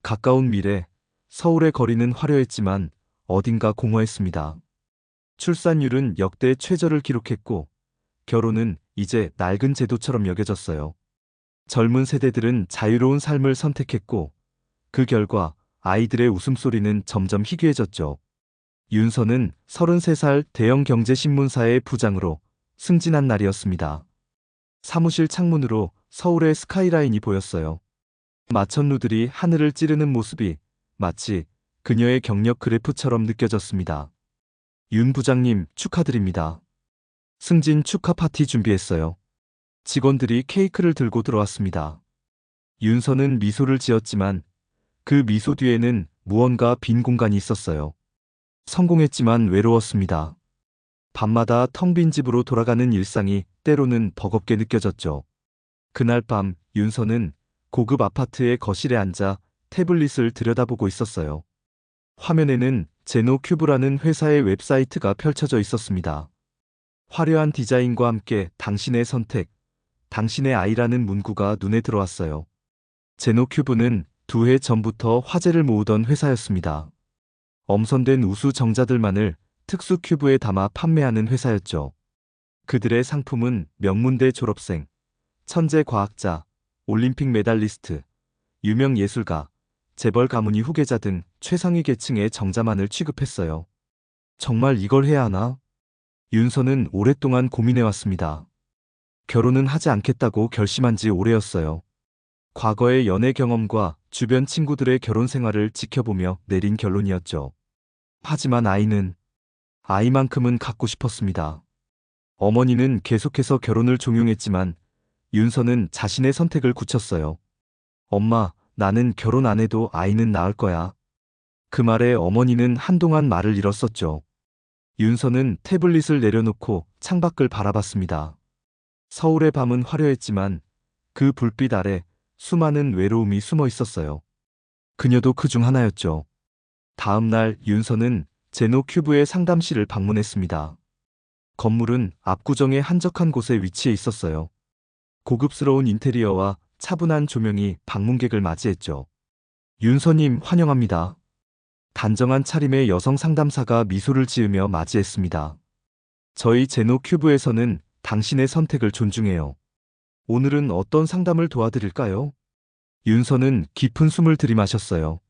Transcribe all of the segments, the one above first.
가까운 미래, 서울의 거리는 화려했지만 어딘가 공허했습니다. 출산율은 역대 최저를 기록했고, 결혼은 이제 낡은 제도처럼 여겨졌어요. 젊은 세대들은 자유로운 삶을 선택했고, 그 결과 아이들의 웃음소리는 점점 희귀해졌죠. 윤서는 33살 대형 경제신문사의 부장으로 승진한 날이었습니다. 사무실 창문으로 서울의 스카이라인이 보였어요. 마천루들이 하늘을 찌르는 모습이 마치 그녀의 경력 그래프처럼 느껴졌습니다. 윤 부장님 축하드립니다. 승진 축하 파티 준비했어요. 직원들이 케이크를 들고 들어왔습니다. 윤서는 미소를 지었지만 그 미소 뒤에는 무언가 빈 공간이 있었어요. 성공했지만 외로웠습니다. 밤마다 텅 빈 집으로 돌아가는 일상이 때로는 버겁게 느껴졌죠. 그날 밤 윤서는 고급 아파트의 거실에 앉아 태블릿을 들여다보고 있었어요. 화면에는 제노큐브라는 회사의 웹사이트가 펼쳐져 있었습니다. 화려한 디자인과 함께 당신의 선택, 당신의 아이라는 문구가 눈에 들어왔어요. 제노큐브는 2해 전부터 화제를 모으던 회사였습니다. 엄선된 우수 정자들만을 특수 큐브에 담아 판매하는 회사였죠. 그들의 상품은 명문대 졸업생, 천재 과학자, 올림픽 메달리스트, 유명 예술가, 재벌 가문의 후계자 등 최상위 계층의 정자만을 취급했어요. 정말 이걸 해야 하나? 윤서는 오랫동안 고민해왔습니다. 결혼은 하지 않겠다고 결심한 지 오래였어요. 과거의 연애 경험과 주변 친구들의 결혼 생활을 지켜보며 내린 결론이었죠. 하지만 아이만큼은 갖고 싶었습니다. 어머니는 계속해서 결혼을 종용했지만 윤서는 자신의 선택을 굳혔어요. 엄마, 나는 결혼 안 해도 아이는 낳을 거야. 그 말에 어머니는 한동안 말을 잃었었죠. 윤서는 태블릿을 내려놓고 창밖을 바라봤습니다. 서울의 밤은 화려했지만 그 불빛 아래 수많은 외로움이 숨어 있었어요. 그녀도 그 중 하나였죠. 다음 날 윤서는 제노큐브의 상담실을 방문했습니다. 건물은 압구정의 한적한 곳에 위치해 있었어요. 고급스러운 인테리어와 차분한 조명이 방문객을 맞이했죠. 윤서님 환영합니다. 단정한 차림의 여성 상담사가 미소를 지으며 맞이했습니다. 저희 제노큐브에서는 당신의 선택을 존중해요. 오늘은 어떤 상담을 도와드릴까요? 윤서는 깊은 숨을 들이마셨어요.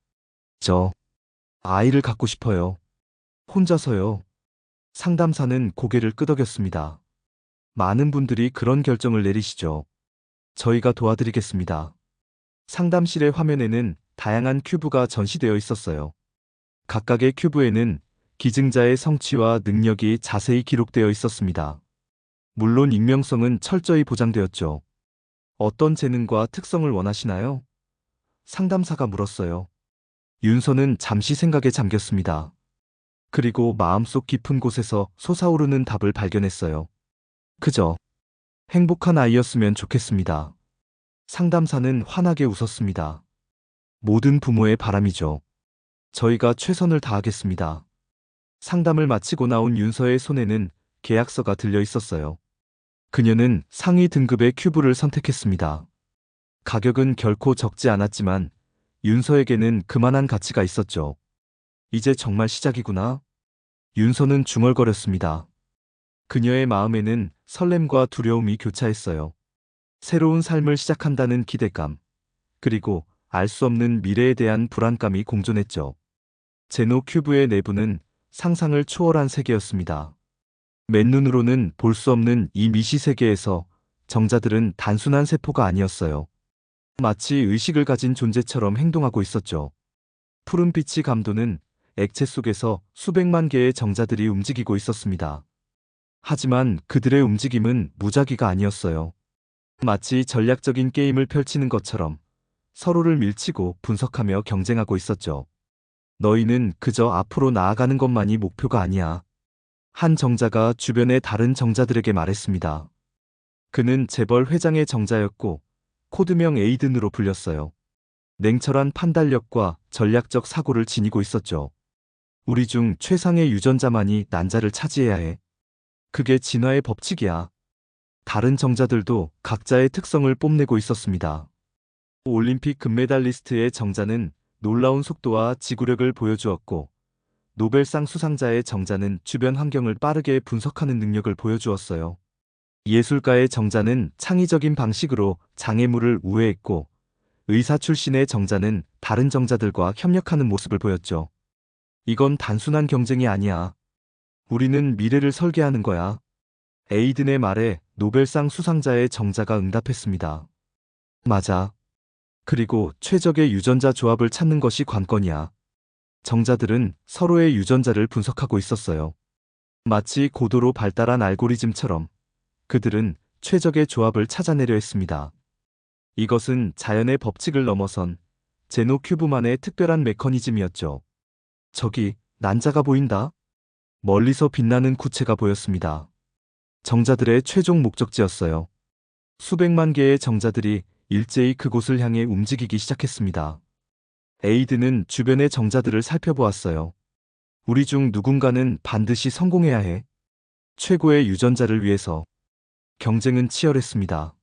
저 아이를 갖고 싶어요. 혼자서요. 상담사는 고개를 끄덕였습니다. 많은 분들이 그런 결정을 내리시죠. 저희가 도와드리겠습니다. 상담실의 화면에는 다양한 큐브가 전시되어 있었어요. 각각의 큐브에는 기증자의 성취와 능력이 자세히 기록되어 있었습니다. 물론 익명성은 철저히 보장되었죠. 어떤 재능과 특성을 원하시나요? 상담사가 물었어요. 윤서는 잠시 생각에 잠겼습니다. 그리고 마음속 깊은 곳에서 솟아오르는 답을 발견했어요. 그저 행복한 아이였으면 좋겠습니다. 상담사는 환하게 웃었습니다. 모든 부모의 바람이죠. 저희가 최선을 다하겠습니다. 상담을 마치고 나온 윤서의 손에는 계약서가 들려 있었어요. 그녀는 상위 등급의 큐브를 선택했습니다. 가격은 결코 적지 않았지만 윤서에게는 그만한 가치가 있었죠. 이제 정말 시작이구나. 윤서는 중얼거렸습니다. 그녀의 마음에는 설렘과 두려움이 교차했어요. 새로운 삶을 시작한다는 기대감, 그리고 알 수 없는 미래에 대한 불안감이 공존했죠. 제노큐브의 내부는 상상을 초월한 세계였습니다. 맨눈으로는 볼 수 없는 이 미시 세계에서 정자들은 단순한 세포가 아니었어요. 마치 의식을 가진 존재처럼 행동하고 있었죠. 푸른빛이 감도는 액체 속에서 수백만 개의 정자들이 움직이고 있었습니다. 하지만 그들의 움직임은 무작위가 아니었어요. 마치 전략적인 게임을 펼치는 것처럼 서로를 밀치고 분석하며 경쟁하고 있었죠. 너희는 그저 앞으로 나아가는 것만이 목표가 아니야. 한 정자가 주변의 다른 정자들에게 말했습니다. 그는 재벌 회장의 정자였고 코드명 에이든으로 불렸어요. 냉철한 판단력과 전략적 사고를 지니고 있었죠. 우리 중 최상의 유전자만이 난자를 차지해야 해. 그게 진화의 법칙이야. 다른 정자들도 각자의 특성을 뽐내고 있었습니다. 올림픽 금메달리스트의 정자는 놀라운 속도와 지구력을 보여주었고, 노벨상 수상자의 정자는 주변 환경을 빠르게 분석하는 능력을 보여주었어요. 예술가의 정자는 창의적인 방식으로 장애물을 우회했고, 의사 출신의 정자는 다른 정자들과 협력하는 모습을 보였죠. 이건 단순한 경쟁이 아니야. 우리는 미래를 설계하는 거야. 에이든의 말에 노벨상 수상자의 정자가 응답했습니다. 맞아. 그리고 최적의 유전자 조합을 찾는 것이 관건이야. 정자들은 서로의 유전자를 분석하고 있었어요. 마치 고도로 발달한 알고리즘처럼 그들은 최적의 조합을 찾아내려 했습니다. 이것은 자연의 법칙을 넘어선 제노큐브만의 특별한 메커니즘이었죠. 저기, 난자가 보인다. 멀리서 빛나는 구체가 보였습니다. 정자들의 최종 목적지였어요. 수백만 개의 정자들이 일제히 그곳을 향해 움직이기 시작했습니다. 에이드는 주변의 정자들을 살펴보았어요. 우리 중 누군가는 반드시 성공해야 해. 최고의 유전자를 위해서. 경쟁은 치열했습니다.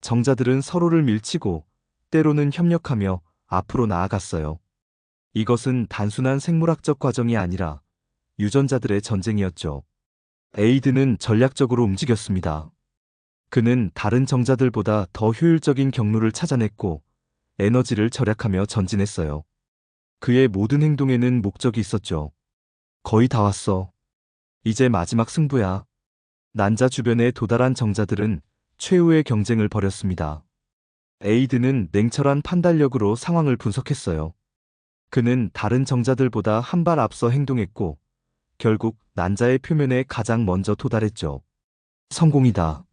정자들은 서로를 밀치고 때로는 협력하며 앞으로 나아갔어요. 이것은 단순한 생물학적 과정이 아니라 유전자들의 전쟁이었죠. 에이드는 전략적으로 움직였습니다. 그는 다른 정자들보다 더 효율적인 경로를 찾아냈고 에너지를 절약하며 전진했어요. 그의 모든 행동에는 목적이 있었죠. 거의 다 왔어. 이제 마지막 승부야. 난자 주변에 도달한 정자들은 최후의 경쟁을 벌였습니다. 에이드는 냉철한 판단력으로 상황을 분석했어요. 그는 다른 정자들보다 한 발 앞서 행동했고 결국 난자의 표면에 가장 먼저 도달했죠. 성공이다.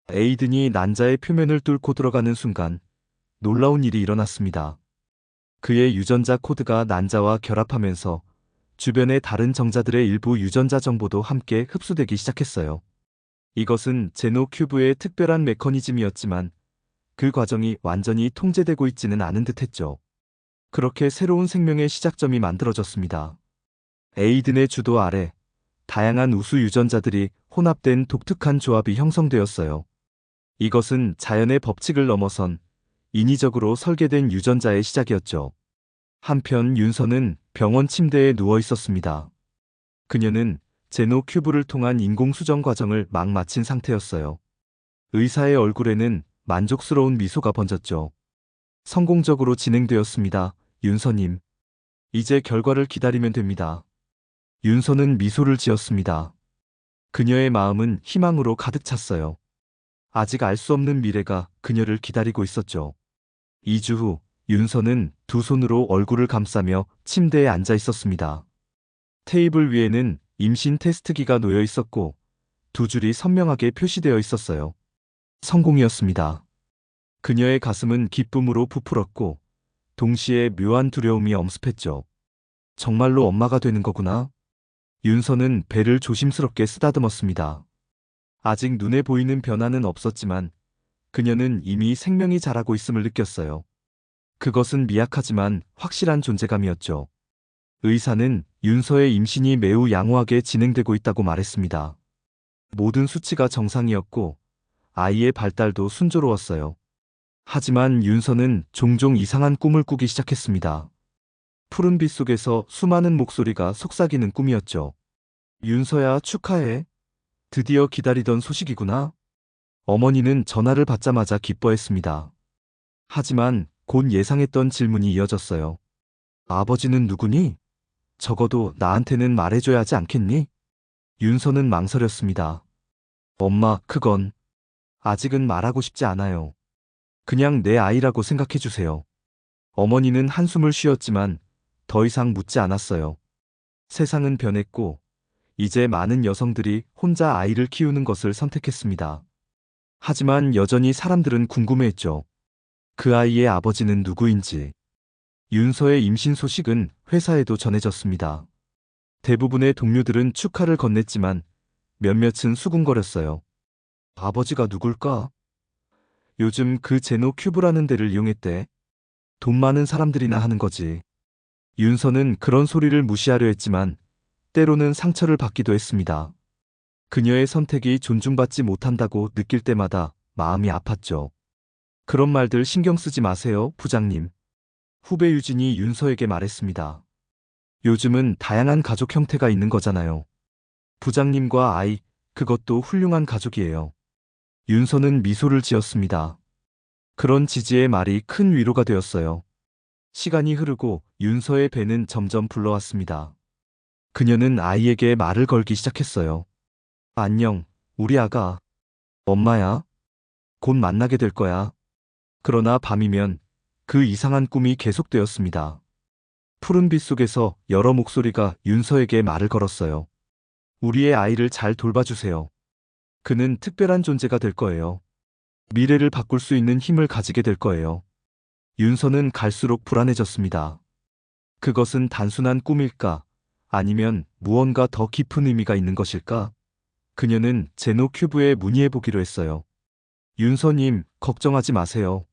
에이든이 난자의 표면을 뚫고 들어가는 순간 놀라운 일이 일어났습니다. 그의 유전자 코드가 난자와 결합하면서 주변의 다른 정자들의 일부 유전자 정보도 함께 흡수되기 시작했어요. 이것은 제노큐브의 특별한 메커니즘이었지만 그 과정이 완전히 통제되고 있지는 않은 듯했죠. 그렇게 새로운 생명의 시작점이 만들어졌습니다. 에이든의 주도 아래 다양한 우수 유전자들이 혼합된 독특한 조합이 형성되었어요. 이것은 자연의 법칙을 넘어선 인위적으로 설계된 유전자의 시작이었죠. 한편 윤서는 병원 침대에 누워 있었습니다. 그녀는 제노큐브를 통한 인공수정 과정을 막 마친 상태였어요. 의사의 얼굴에는 만족스러운 미소가 번졌죠. 성공적으로 진행되었습니다, 윤서님. 이제 결과를 기다리면 됩니다. 윤서는 미소를 지었습니다. 그녀의 마음은 희망으로 가득 찼어요. 아직 알 수 없는 미래가 그녀를 기다리고 있었죠. 2주 후, 윤서는 두 손으로 얼굴을 감싸며 침대에 앉아 있었습니다. 테이블 위에는 임신 테스트기가 놓여 있었고, 두 줄이 선명하게 표시되어 있었어요. 성공이었습니다. 그녀의 가슴은 기쁨으로 부풀었고, 동시에 묘한 두려움이 엄습했죠. 정말로 엄마가 되는 거구나. 윤서는 배를 조심스럽게 쓰다듬었습니다. 아직 눈에 보이는 변화는 없었지만 그녀는 이미 생명이 자라고 있음을 느꼈어요. 그것은 미약하지만 확실한 존재감이었죠. 의사는 윤서의 임신이 매우 양호하게 진행되고 있다고 말했습니다. 모든 수치가 정상이었고 아이의 발달도 순조로웠어요. 하지만 윤서는 종종 이상한 꿈을 꾸기 시작했습니다. 푸른 빛 속에서 수많은 목소리가 속삭이는 꿈이었죠. 윤서야, 축하해. 드디어 기다리던 소식이구나. 어머니는 전화를 받자마자 기뻐했습니다. 하지만 곧 예상했던 질문이 이어졌어요. 아버지는 누구니? 적어도 나한테는 말해줘야 하지 않겠니? 윤서는 망설였습니다. 엄마, 그건 아직은 말하고 싶지 않아요. 그냥 내 아이라고 생각해주세요. 어머니는 한숨을 쉬었지만 더 이상 묻지 않았어요. 세상은 변했고 이제 많은 여성들이 혼자 아이를 키우는 것을 선택했습니다. 하지만 여전히 사람들은 궁금해했죠. 그 아이의 아버지는 누구인지. 윤서의 임신 소식은 회사에도 전해졌습니다. 대부분의 동료들은 축하를 건넸지만 몇몇은 수군거렸어요. 아버지가 누굴까? 요즘 그 제노큐브라는 데를 이용했대. 돈 많은 사람들이나 하는 거지. 윤서는 그런 소리를 무시하려 했지만 때로는 상처를 받기도 했습니다. 그녀의 선택이 존중받지 못한다고 느낄 때마다 마음이 아팠죠. 그런 말들 신경 쓰지 마세요, 부장님. 후배 유진이 윤서에게 말했습니다. 요즘은 다양한 가족 형태가 있는 거잖아요. 부장님과 아이, 그것도 훌륭한 가족이에요. 윤서는 미소를 지었습니다. 그런 지지의 말이 큰 위로가 되었어요. 시간이 흐르고 윤서의 배는 점점 불러왔습니다. 그녀는 아이에게 말을 걸기 시작했어요. 안녕, 우리 아가. 엄마야. 곧 만나게 될 거야. 그러나 밤이면 그 이상한 꿈이 계속되었습니다. 푸른 빛 속에서 여러 목소리가 윤서에게 말을 걸었어요. 우리의 아이를 잘 돌봐주세요. 그는 특별한 존재가 될 거예요. 미래를 바꿀 수 있는 힘을 가지게 될 거예요. 윤서는 갈수록 불안해졌습니다. 그것은 단순한 꿈일까? 아니면 무언가 더 깊은 의미가 있는 것일까? 그녀는 제노 큐브에 문의해보기로 했어요. 윤서님, 걱정하지 마세요.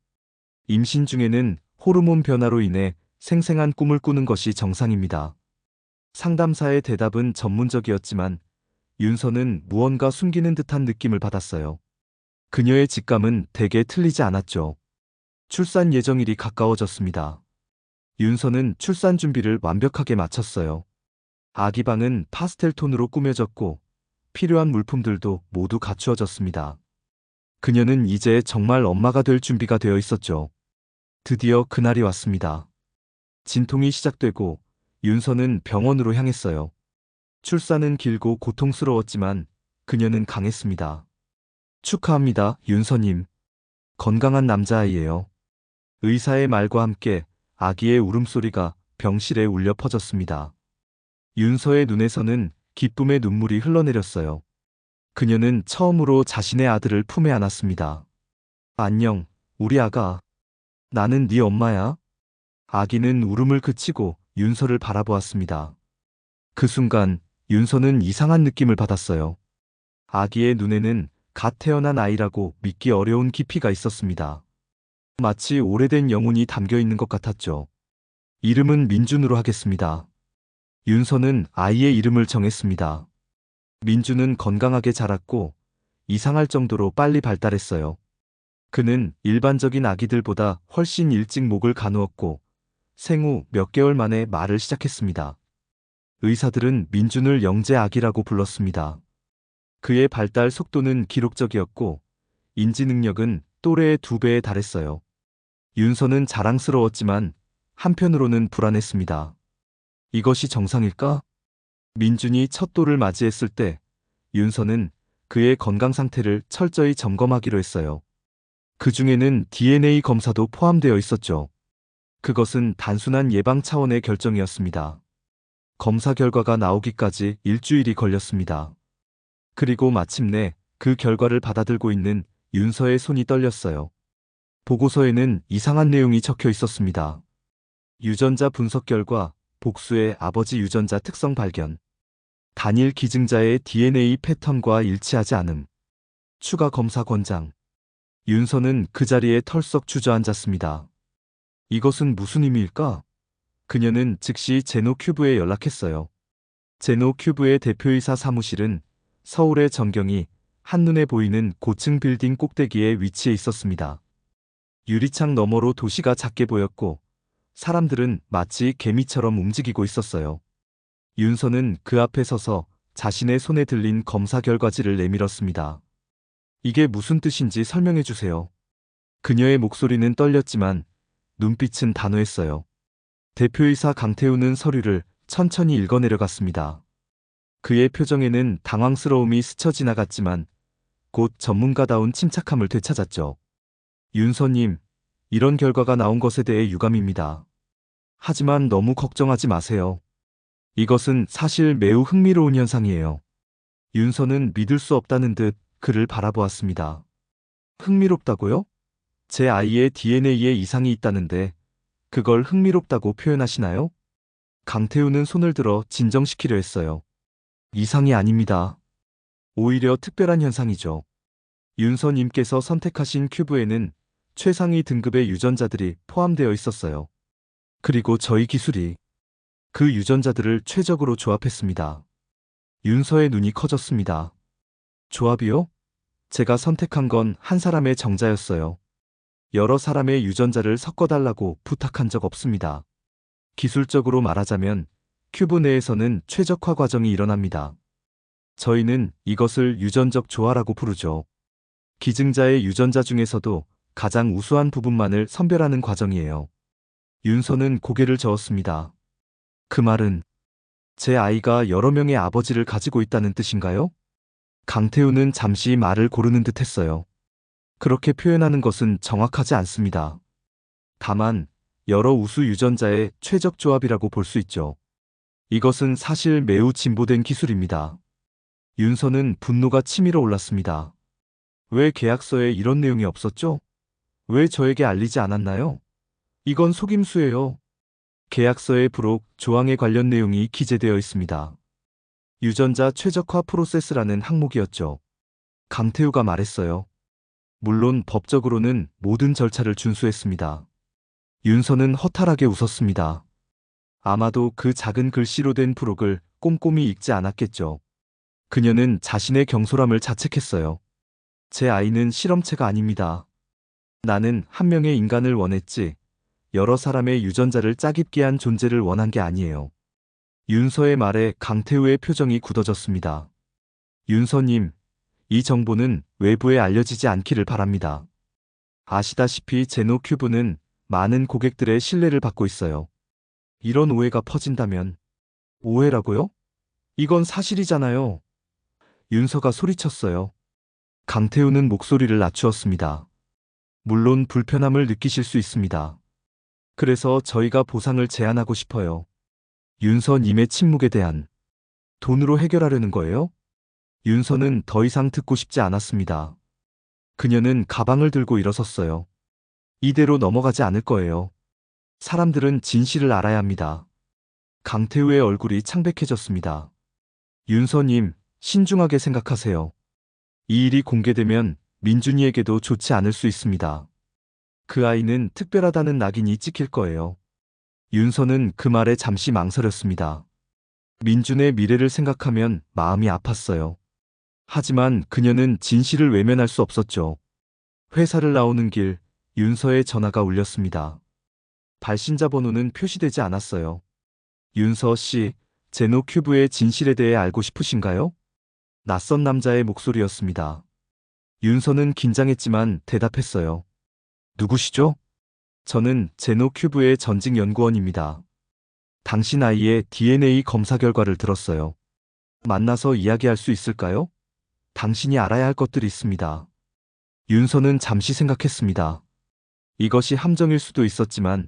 임신 중에는 호르몬 변화로 인해 생생한 꿈을 꾸는 것이 정상입니다. 상담사의 대답은 전문적이었지만 윤서는 무언가 숨기는 듯한 느낌을 받았어요. 그녀의 직감은 대개 틀리지 않았죠. 출산 예정일이 가까워졌습니다. 윤서는 출산 준비를 완벽하게 마쳤어요. 아기 방은 파스텔 톤으로 꾸며졌고 필요한 물품들도 모두 갖추어졌습니다. 그녀는 이제 정말 엄마가 될 준비가 되어 있었죠. 드디어 그날이 왔습니다. 진통이 시작되고 윤서는 병원으로 향했어요. 출산은 길고 고통스러웠지만 그녀는 강했습니다. 축하합니다, 윤서님. 건강한 남자아이예요. 의사의 말과 함께 아기의 울음소리가 병실에 울려 퍼졌습니다. 윤서의 눈에서는 기쁨의 눈물이 흘러내렸어요. 그녀는 처음으로 자신의 아들을 품에 안았습니다. 안녕, 우리 아가. 나는 네 엄마야. 아기는 울음을 그치고 윤서를 바라보았습니다. 그 순간 윤서는 이상한 느낌을 받았어요. 아기의 눈에는 갓 태어난 아이라고 믿기 어려운 깊이가 있었습니다. 마치 오래된 영혼이 담겨 있는 것 같았죠. 이름은 민준으로 하겠습니다. 윤서는 아이의 이름을 정했습니다. 민준은 건강하게 자랐고 이상할 정도로 빨리 발달했어요. 그는 일반적인 아기들보다 훨씬 일찍 목을 가누었고 생후 몇 개월 만에 말을 시작했습니다. 의사들은 민준을 영재 아기라고 불렀습니다. 그의 발달 속도는 기록적이었고 인지 능력은 또래의 2배에 달했어요. 윤서는 자랑스러웠지만 한편으로는 불안했습니다. 이것이 정상일까? 민준이 첫 돌을 맞이했을 때 윤서는 그의 건강 상태를 철저히 점검하기로 했어요. 그 중에는 DNA 검사도 포함되어 있었죠. 그것은 단순한 예방 차원의 결정이었습니다. 검사 결과가 나오기까지 일주일이 걸렸습니다. 그리고 마침내 그 결과를 받아들고 있는 윤서의 손이 떨렸어요. 보고서에는 이상한 내용이 적혀 있었습니다. 유전자 분석 결과, 복수의 아버지 유전자 특성 발견. 단일 기증자의 DNA 패턴과 일치하지 않음. 추가 검사 권장. 윤서는 그 자리에 털썩 주저앉았습니다. 이것은 무슨 의미일까? 그녀는 즉시 제노 큐브에 연락했어요. 제노 큐브의 대표이사 사무실은 서울의 전경이 한눈에 보이는 고층 빌딩 꼭대기에 위치해 있었습니다. 유리창 너머로 도시가 작게 보였고 사람들은 마치 개미처럼 움직이고 있었어요. 윤서는 그 앞에 서서 자신의 손에 들린 검사 결과지를 내밀었습니다. 이게 무슨 뜻인지 설명해 주세요. 그녀의 목소리는 떨렸지만 눈빛은 단호했어요. 대표이사 강태우는 서류를 천천히 읽어내려갔습니다. 그의 표정에는 당황스러움이 스쳐 지나갔지만 곧 전문가다운 침착함을 되찾았죠. 윤서님, 이런 결과가 나온 것에 대해 유감입니다. 하지만 너무 걱정하지 마세요. 이것은 사실 매우 흥미로운 현상이에요. 윤서는 믿을 수 없다는 듯 그를 바라보았습니다. 흥미롭다고요? 제 아이의 DNA에 이상이 있다는데 그걸 흥미롭다고 표현하시나요? 강태우는 손을 들어 진정시키려 했어요. 이상이 아닙니다. 오히려 특별한 현상이죠. 윤서님께서 선택하신 큐브에는 최상위 등급의 유전자들이 포함되어 있었어요. 그리고 저희 기술이 그 유전자들을 최적으로 조합했습니다. 윤서의 눈이 커졌습니다. 조합이요? 제가 선택한 건 한 사람의 정자였어요. 여러 사람의 유전자를 섞어달라고 부탁한 적 없습니다. 기술적으로 말하자면 큐브 내에서는 최적화 과정이 일어납니다. 저희는 이것을 유전적 조화라고 부르죠. 기증자의 유전자 중에서도 가장 우수한 부분만을 선별하는 과정이에요. 윤서는 고개를 저었습니다. 그 말은 제 아이가 여러 명의 아버지를 가지고 있다는 뜻인가요? 강태우는 잠시 말을 고르는 듯 했어요. 그렇게 표현하는 것은 정확하지 않습니다. 다만 여러 우수 유전자의 최적 조합이라고 볼 수 있죠. 이것은 사실 매우 진보된 기술입니다. 윤서는 분노가 치밀어 올랐습니다. 왜 계약서에 이런 내용이 없었죠? 왜 저에게 알리지 않았나요? 이건 속임수예요. 계약서에 부록 조항에 관련 내용이 기재되어 있습니다. 유전자 최적화 프로세스라는 항목이었죠. 강태우가 말했어요. 물론 법적으로는 모든 절차를 준수했습니다. 윤서는 허탈하게 웃었습니다. 아마도 그 작은 글씨로 된 부록을 꼼꼼히 읽지 않았겠죠. 그녀는 자신의 경솔함을 자책했어요. 제 아이는 실험체가 아닙니다. 나는 한 명의 인간을 원했지 여러 사람의 유전자를 짜깁기 한 존재를 원한 게 아니에요. 윤서의 말에 강태우의 표정이 굳어졌습니다. 윤서님, 이 정보는 외부에 알려지지 않기를 바랍니다. 아시다시피 제노큐브는 많은 고객들의 신뢰를 받고 있어요. 이런 오해가 퍼진다면 오해라고요? 이건 사실이잖아요. 윤서가 소리쳤어요. 강태우는 목소리를 낮추었습니다. 물론 불편함을 느끼실 수 있습니다. 그래서 저희가 보상을 제안하고 싶어요. 윤서님의 침묵에 대한 돈으로 해결하려는 거예요? 윤서는 더 이상 듣고 싶지 않았습니다. 그녀는 가방을 들고 일어섰어요. 이대로 넘어가지 않을 거예요. 사람들은 진실을 알아야 합니다. 강태우의 얼굴이 창백해졌습니다. 윤서님, 신중하게 생각하세요. 이 일이 공개되면 민준이에게도 좋지 않을 수 있습니다. 그 아이는 특별하다는 낙인이 찍힐 거예요. 윤서는 그 말에 잠시 망설였습니다. 민준의 미래를 생각하면 마음이 아팠어요. 하지만 그녀는 진실을 외면할 수 없었죠. 회사를 나오는 길, 윤서의 전화가 울렸습니다. 발신자 번호는 표시되지 않았어요. 윤서 씨, 제노큐브의 진실에 대해 알고 싶으신가요? 낯선 남자의 목소리였습니다. 윤서는 긴장했지만 대답했어요. 누구시죠? 저는 제노큐브의 전직 연구원입니다. 당신 아이의 DNA 검사 결과를 들었어요. 만나서 이야기할 수 있을까요? 당신이 알아야 할 것들이 있습니다. 윤서는 잠시 생각했습니다. 이것이 함정일 수도 있었지만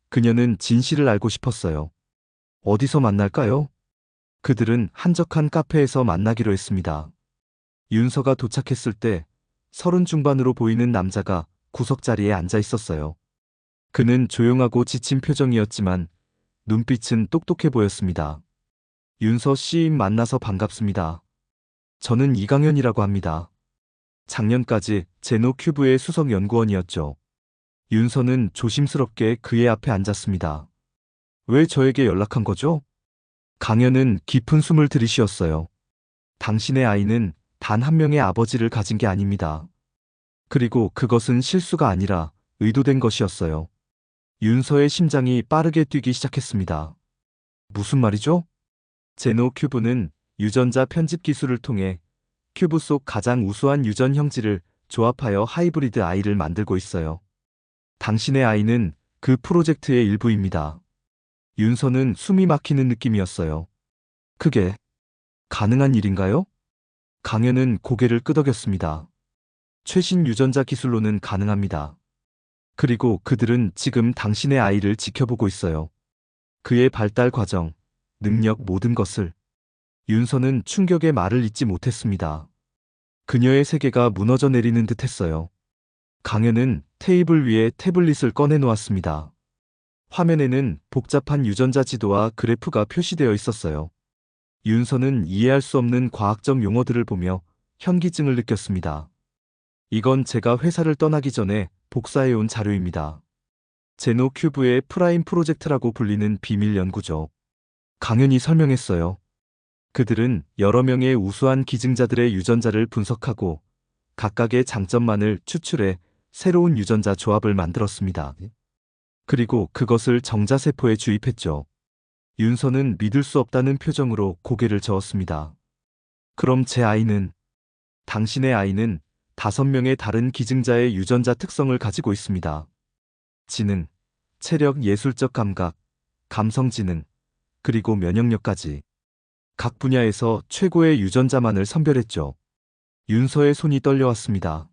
그녀는 진실을 알고 싶었어요. 어디서 만날까요? 그들은 한적한 카페에서 만나기로 했습니다. 윤서가 도착했을 때 30 중반으로 보이는 남자가 구석자리에 앉아 있었어요. 그는 조용하고 지친 표정이었지만 눈빛은 똑똑해 보였습니다. 윤서 씨 만나서 반갑습니다. 저는 이강현이라고 합니다. 작년까지 제노큐브의 수석 연구원이었죠. 윤서는 조심스럽게 그의 앞에 앉았습니다. 왜 저에게 연락한 거죠? 강현은 깊은 숨을 들이쉬었어요. 당신의 아이는 단 한 명의 아버지를 가진 게 아닙니다. 그리고 그것은 실수가 아니라 의도된 것이었어요. 윤서의 심장이 빠르게 뛰기 시작했습니다. 무슨 말이죠? 제노큐브는 유전자 편집 기술을 통해 큐브 속 가장 우수한 유전 형질을 조합하여 하이브리드 아이를 만들고 있어요. 당신의 아이는 그 프로젝트의 일부입니다. 윤서는 숨이 막히는 느낌이었어요. 그게 가능한 일인가요? 강현은 고개를 끄덕였습니다. 최신 유전자 기술로는 가능합니다. 그리고 그들은 지금 당신의 아이를 지켜보고 있어요. 그의 발달 과정, 능력 모든 것을. 윤서는 충격의 말을 잇지 못했습니다. 그녀의 세계가 무너져 내리는 듯 했어요. 강현은 테이블 위에 태블릿을 꺼내 놓았습니다. 화면에는 복잡한 유전자 지도와 그래프가 표시되어 있었어요. 윤서는 이해할 수 없는 과학적 용어들을 보며 현기증을 느꼈습니다. 이건 제가 회사를 떠나기 전에 복사해온 자료입니다. 제노큐브의 프라임 프로젝트라고 불리는 비밀 연구죠. 강현이 설명했어요. 그들은 여러 명의 우수한 기증자들의 유전자를 분석하고 각각의 장점만을 추출해 새로운 유전자 조합을 만들었습니다. 그리고 그것을 정자세포에 주입했죠. 윤서는 믿을 수 없다는 표정으로 고개를 저었습니다. 그럼 제 아이는? 당신의 아이는 5명의 다른 기증자의 유전자 특성을 가지고 있습니다. 지능, 체력, 예술적 감각, 감성 지능, 그리고 면역력까지. 각 분야에서 최고의 유전자만을 선별했죠. 윤서의 손이 떨려왔습니다.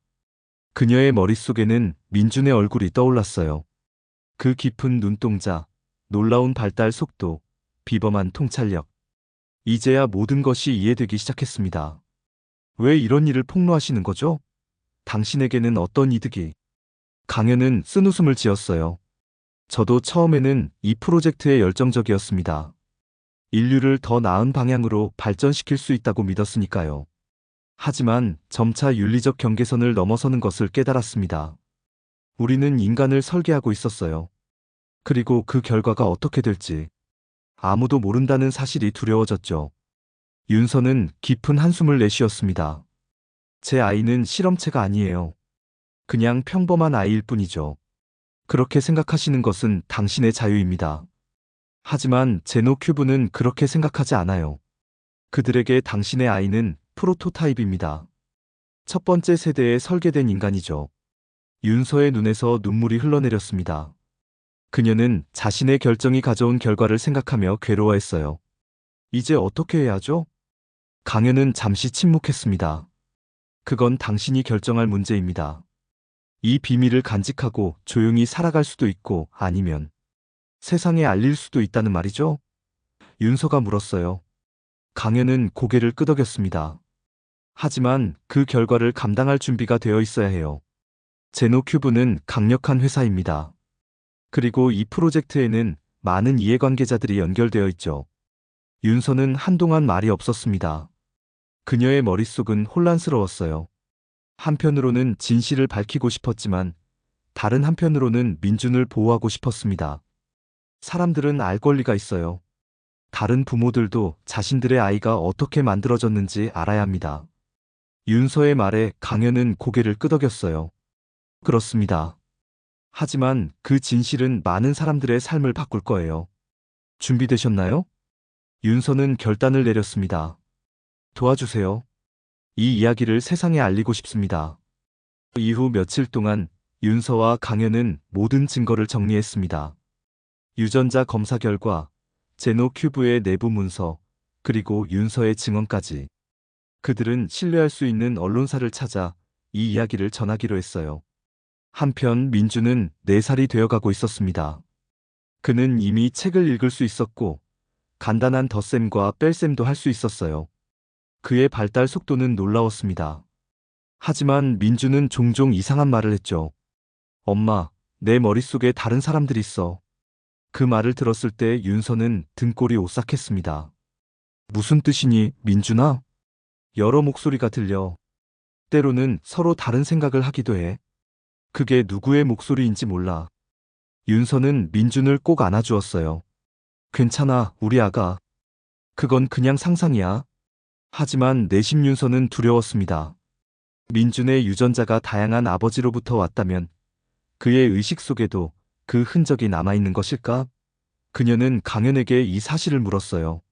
그녀의 머릿속에는 민준의 얼굴이 떠올랐어요. 그 깊은 눈동자, 놀라운 발달 속도, 비범한 통찰력. 이제야 모든 것이 이해되기 시작했습니다. 왜 이런 일을 폭로하시는 거죠? 당신에게는 어떤 이득이? 강현은 쓴웃음을 지었어요. 저도 처음에는 이 프로젝트에 열정적이었습니다. 인류를 더 나은 방향으로 발전시킬 수 있다고 믿었으니까요. 하지만 점차 윤리적 경계선을 넘어서는 것을 깨달았습니다. 우리는 인간을 설계하고 있었어요. 그리고 그 결과가 어떻게 될지 아무도 모른다는 사실이 두려워졌죠. 윤서는 깊은 한숨을 내쉬었습니다. 제 아이는 실험체가 아니에요. 그냥 평범한 아이일 뿐이죠. 그렇게 생각하시는 것은 당신의 자유입니다. 하지만 제노큐브는 그렇게 생각하지 않아요. 그들에게 당신의 아이는 프로토타입입니다. 첫 번째 세대에 설계된 인간이죠. 윤서의 눈에서 눈물이 흘러내렸습니다. 그녀는 자신의 결정이 가져온 결과를 생각하며 괴로워했어요. 이제 어떻게 해야 하죠? 강현은 잠시 침묵했습니다. 그건 당신이 결정할 문제입니다. 이 비밀을 간직하고 조용히 살아갈 수도 있고 아니면 세상에 알릴 수도 있다는 말이죠? 윤서가 물었어요. 강현은 고개를 끄덕였습니다. 하지만 그 결과를 감당할 준비가 되어 있어야 해요. 제노큐브는 강력한 회사입니다. 그리고 이 프로젝트에는 많은 이해관계자들이 연결되어 있죠. 윤서는 한동안 말이 없었습니다. 그녀의 머릿속은 혼란스러웠어요. 한편으로는 진실을 밝히고 싶었지만 다른 한편으로는 민준을 보호하고 싶었습니다. 사람들은 알 권리가 있어요. 다른 부모들도 자신들의 아이가 어떻게 만들어졌는지 알아야 합니다. 윤서의 말에 강현은 고개를 끄덕였어요. 그렇습니다. 하지만 그 진실은 많은 사람들의 삶을 바꿀 거예요. 준비되셨나요? 윤서는 결단을 내렸습니다. 도와주세요. 이 이야기를 세상에 알리고 싶습니다. 이후 며칠 동안 윤서와 강현은 모든 증거를 정리했습니다. 유전자 검사 결과, 제노큐브의 내부 문서, 그리고 윤서의 증언까지. 그들은 신뢰할 수 있는 언론사를 찾아 이 이야기를 전하기로 했어요. 한편 민주는 4살이 되어가고 있었습니다. 그는 이미 책을 읽을 수 있었고 간단한 덧셈과 뺄셈도 할 수 있었어요. 그의 발달 속도는 놀라웠습니다. 하지만 민주는 종종 이상한 말을 했죠. 엄마, 내 머릿속에 다른 사람들이 있어. 그 말을 들었을 때 윤서는 등골이 오싹했습니다. 무슨 뜻이니, 민준아? 여러 목소리가 들려. 때로는 서로 다른 생각을 하기도 해. 그게 누구의 목소리인지 몰라. 윤서는 민준을 꼭 안아주었어요. 괜찮아, 우리 아가. 그건 그냥 상상이야. 하지만 내심 윤서는 두려웠습니다. 민준의 유전자가 다양한 아버지로부터 왔다면 그의 의식 속에도 그 흔적이 남아있는 것일까? 그녀는 강현에게 이 사실을 물었어요.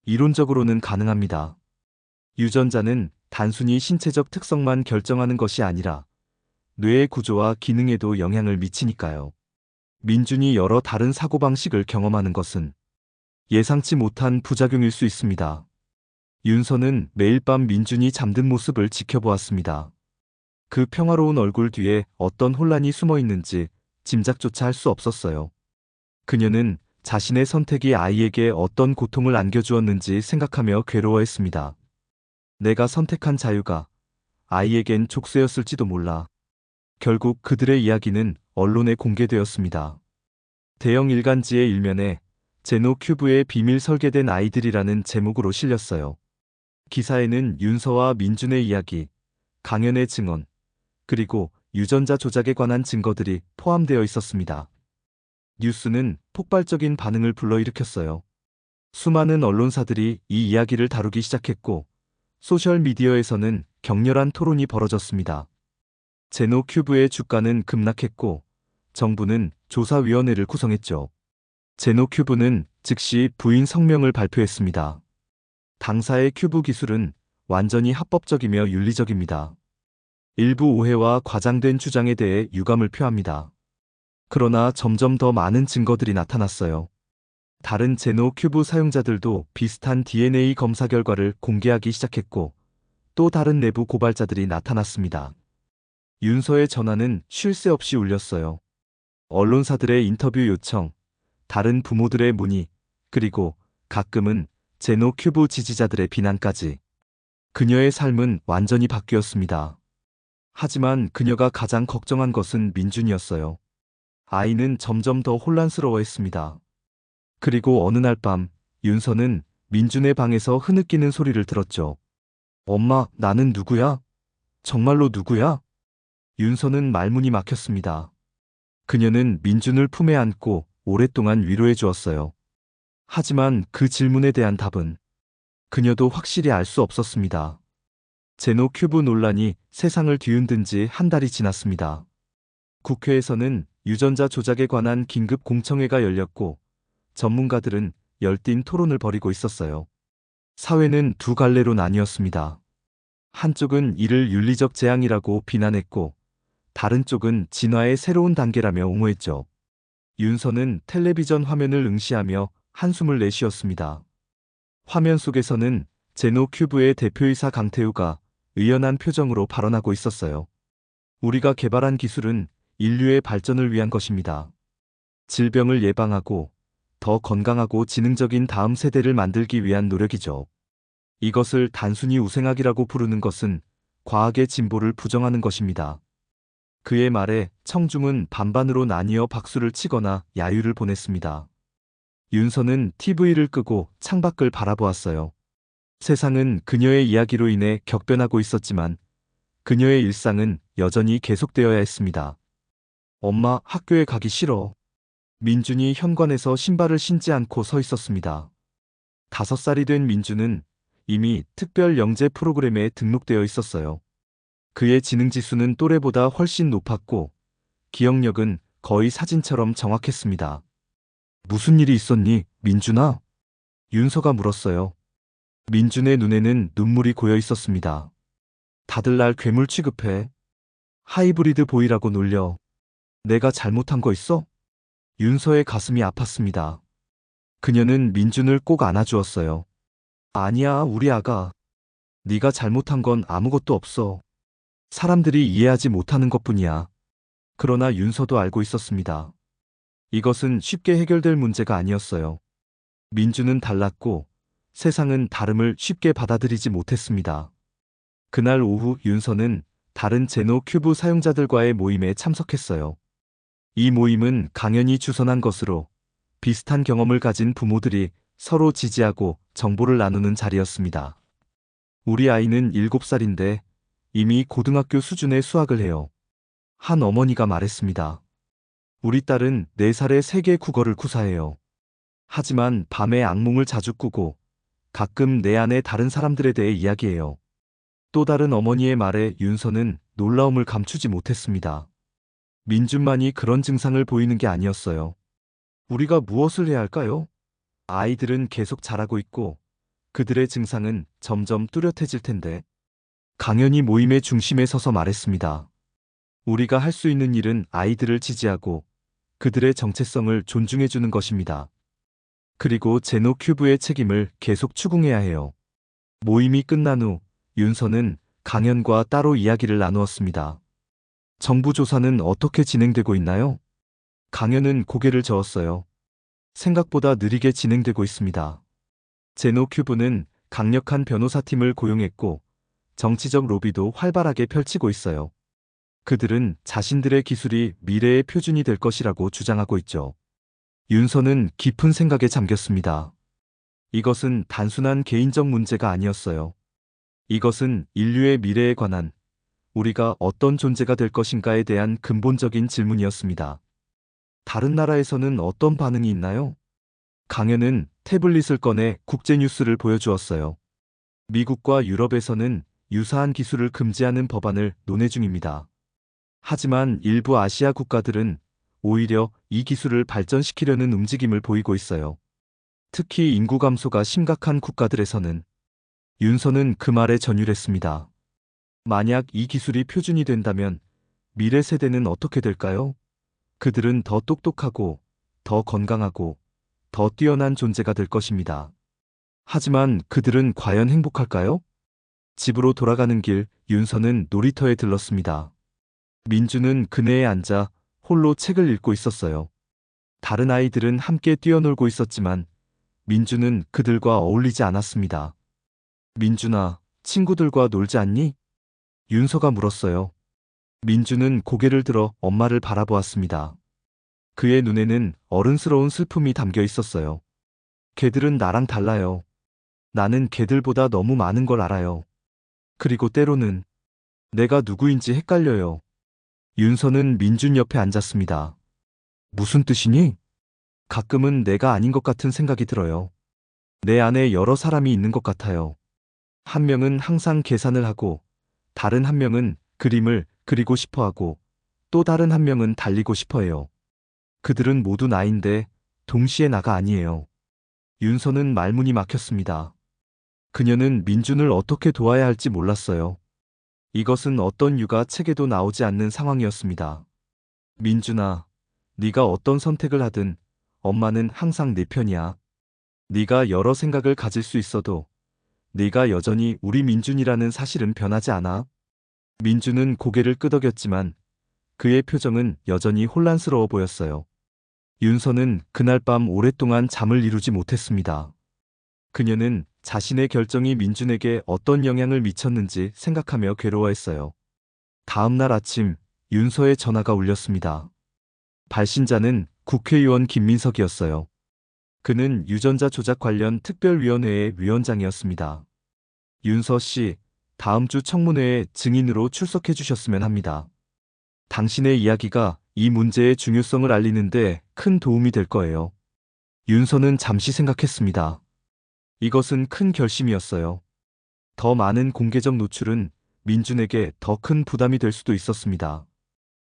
이론적으로는 가능합니다. 유전자는 단순히 신체적 특성만 결정하는 것이 아니라 뇌의 구조와 기능에도 영향을 미치니까요. 민준이 여러 다른 사고방식을 경험하는 것은 예상치 못한 부작용일 수 있습니다. 윤서는 매일 밤 민준이 잠든 모습을 지켜보았습니다. 그 평화로운 얼굴 뒤에 어떤 혼란이 숨어 있는지 짐작조차 할 수 없었어요. 그녀는 자신의 선택이 아이에게 어떤 고통을 안겨주었는지 생각하며 괴로워했습니다. 내가 선택한 자유가 아이에겐 족쇄였을지도 몰라. 결국 그들의 이야기는 언론에 공개되었습니다. 대형 일간지의 일면에 제노큐브의 비밀 설계된 아이들이라는 제목으로 실렸어요. 기사에는 윤서와 민준의 이야기, 강현의 증언, 그리고 유전자 조작에 관한 증거들이 포함되어 있었습니다. 뉴스는 폭발적인 반응을 불러일으켰어요. 수많은 언론사들이 이 이야기를 다루기 시작했고, 소셜미디어에서는 격렬한 토론이 벌어졌습니다. 제노큐브의 주가는 급락했고 정부는 조사위원회를 구성했죠. 제노큐브는 즉시 부인 성명을 발표했습니다. 당사의 큐브 기술은 완전히 합법적이며 윤리적입니다. 일부 오해와 과장된 주장에 대해 유감을 표합니다. 그러나 점점 더 많은 증거들이 나타났어요. 다른 제노큐브 사용자들도 비슷한 DNA 검사 결과를 공개하기 시작했고 또 다른 내부 고발자들이 나타났습니다. 윤서의 전화는 쉴 새 없이 울렸어요. 언론사들의 인터뷰 요청, 다른 부모들의 문의, 그리고 가끔은 제노큐브 지지자들의 비난까지. 그녀의 삶은 완전히 바뀌었습니다. 하지만 그녀가 가장 걱정한 것은 민준이었어요. 아이는 점점 더 혼란스러워했습니다. 그리고 어느 날 밤, 윤서는 민준의 방에서 흐느끼는 소리를 들었죠. 엄마, 나는 누구야? 정말로 누구야? 윤서는 말문이 막혔습니다. 그녀는 민준을 품에 안고 오랫동안 위로해 주었어요. 하지만 그 질문에 대한 답은 그녀도 확실히 알 수 없었습니다. 제노큐브 논란이 세상을 뒤흔든 지 한 달이 지났습니다. 국회에서는 유전자 조작에 관한 긴급 공청회가 열렸고 전문가들은 열띤 토론을 벌이고 있었어요. 사회는 두 갈래로 나뉘었습니다. 한쪽은 이를 윤리적 재앙이라고 비난했고 다른 쪽은 진화의 새로운 단계라며 옹호했죠. 윤서는 텔레비전 화면을 응시하며 한숨을 내쉬었습니다. 화면 속에서는 제노큐브의 대표이사 강태우가 의연한 표정으로 발언하고 있었어요. 우리가 개발한 기술은 인류의 발전을 위한 것입니다. 질병을 예방하고 더 건강하고 지능적인 다음 세대를 만들기 위한 노력이죠. 이것을 단순히 우생학이라고 부르는 것은 과학의 진보를 부정하는 것입니다. 그의 말에 청중은 반반으로 나뉘어 박수를 치거나 야유를 보냈습니다. 윤서는 TV를 끄고 창밖을 바라보았어요. 세상은 그녀의 이야기로 인해 격변하고 있었지만 그녀의 일상은 여전히 계속되어야 했습니다. 엄마, 학교에 가기 싫어. 민준이 현관에서 신발을 신지 않고 서 있었습니다. 5살이 된 민준은 이미 특별 영재 프로그램에 등록되어 있었어요. 그의 지능지수는 또래보다 훨씬 높았고 기억력은 거의 사진처럼 정확했습니다. 무슨 일이 있었니, 민준아? 윤서가 물었어요. 민준의 눈에는 눈물이 고여 있었습니다. 다들 날 괴물 취급해. 하이브리드 보이라고 놀려. 내가 잘못한 거 있어? 윤서의 가슴이 아팠습니다. 그녀는 민준을 꼭 안아주었어요. 아니야, 우리 아가. 네가 잘못한 건 아무것도 없어. 사람들이 이해하지 못하는 것뿐이야. 그러나 윤서도 알고 있었습니다. 이것은 쉽게 해결될 문제가 아니었어요. 민준은 달랐고 세상은 다름을 쉽게 받아들이지 못했습니다. 그날 오후 윤서는 다른 제노큐브 사용자들과의 모임에 참석했어요. 이 모임은 강연이 주선한 것으로 비슷한 경험을 가진 부모들이 서로 지지하고 정보를 나누는 자리였습니다. 우리 아이는 7살인데 이미 고등학교 수준의 수학을 해요. 한 어머니가 말했습니다. 우리 딸은 4살에 세계 국어를 구사해요. 하지만 밤에 악몽을 자주 꾸고 가끔 내 안에 다른 사람들에 대해 이야기해요. 또 다른 어머니의 말에 윤서는 놀라움을 감추지 못했습니다. 민준만이 그런 증상을 보이는 게 아니었어요. 우리가 무엇을 해야 할까요? 아이들은 계속 자라고 있고 그들의 증상은 점점 뚜렷해질 텐데. 강연이 모임의 중심에 서서 말했습니다. 우리가 할 수 있는 일은 아이들을 지지하고 그들의 정체성을 존중해주는 것입니다. 그리고 제노큐브의 책임을 계속 추궁해야 해요. 모임이 끝난 후 윤서는 강연과 따로 이야기를 나누었습니다. 정부 조사는 어떻게 진행되고 있나요? 강연은 고개를 저었어요. 생각보다 느리게 진행되고 있습니다. 제노큐브는 강력한 변호사팀을 고용했고 정치적 로비도 활발하게 펼치고 있어요. 그들은 자신들의 기술이 미래의 표준이 될 것이라고 주장하고 있죠. 윤서는 깊은 생각에 잠겼습니다. 이것은 단순한 개인적 문제가 아니었어요. 이것은 인류의 미래에 관한 우리가 어떤 존재가 될 것인가에 대한 근본적인 질문이었습니다. 다른 나라에서는 어떤 반응이 있나요? 강연은 태블릿을 꺼내 국제뉴스를 보여주었어요. 미국과 유럽에서는 유사한 기술을 금지하는 법안을 논의 중입니다. 하지만 일부 아시아 국가들은 오히려 이 기술을 발전시키려는 움직임을 보이고 있어요. 특히 인구 감소가 심각한 국가들에서는. 윤서는 그 말에 전율했습니다. 만약 이 기술이 표준이 된다면 미래 세대는 어떻게 될까요? 그들은 더 똑똑하고, 더 건강하고, 더 뛰어난 존재가 될 것입니다. 하지만 그들은 과연 행복할까요? 집으로 돌아가는 길, 윤서는 놀이터에 들렀습니다. 민주는 그네에 앉아 홀로 책을 읽고 있었어요. 다른 아이들은 함께 뛰어놀고 있었지만 민주는 그들과 어울리지 않았습니다. 민준아, 친구들과 놀지 않니? 윤서가 물었어요. 민주는 고개를 들어 엄마를 바라보았습니다. 그의 눈에는 어른스러운 슬픔이 담겨 있었어요. 걔들은 나랑 달라요. 나는 걔들보다 너무 많은 걸 알아요. 그리고 때로는 내가 누구인지 헷갈려요. 윤서는 민준 옆에 앉았습니다. 무슨 뜻이니? 가끔은 내가 아닌 것 같은 생각이 들어요. 내 안에 여러 사람이 있는 것 같아요. 한 명은 항상 계산을 하고, 다른 한 명은 그림을 그리고 싶어 하고, 또 다른 한 명은 달리고 싶어 해요. 그들은 모두 나인데 동시에 나가 아니에요. 윤서는 말문이 막혔습니다. 그녀는 민준을 어떻게 도와야 할지 몰랐어요. 이것은 어떤 육아 책에도 나오지 않는 상황이었습니다. 민준아, 네가 어떤 선택을 하든 엄마는 항상 네 편이야. 네가 여러 생각을 가질 수 있어도 네가 여전히 우리 민준이라는 사실은 변하지 않아. 민준은 고개를 끄덕였지만 그의 표정은 여전히 혼란스러워 보였어요. 윤서는 그날 밤 오랫동안 잠을 이루지 못했습니다. 그녀는 자신의 결정이 민준에게 어떤 영향을 미쳤는지 생각하며 괴로워했어요. 다음 날 아침 윤서의 전화가 울렸습니다. 발신자는 국회의원 김민석이었어요. 그는 유전자 조작 관련 특별위원회의 위원장이었습니다. 윤서 씨, 다음 주 청문회에 증인으로 출석해 주셨으면 합니다. 당신의 이야기가 이 문제의 중요성을 알리는데 큰 도움이 될 거예요. 윤서는 잠시 생각했습니다. 이것은 큰 결심이었어요. 더 많은 공개적 노출은 민준에게 더 큰 부담이 될 수도 있었습니다.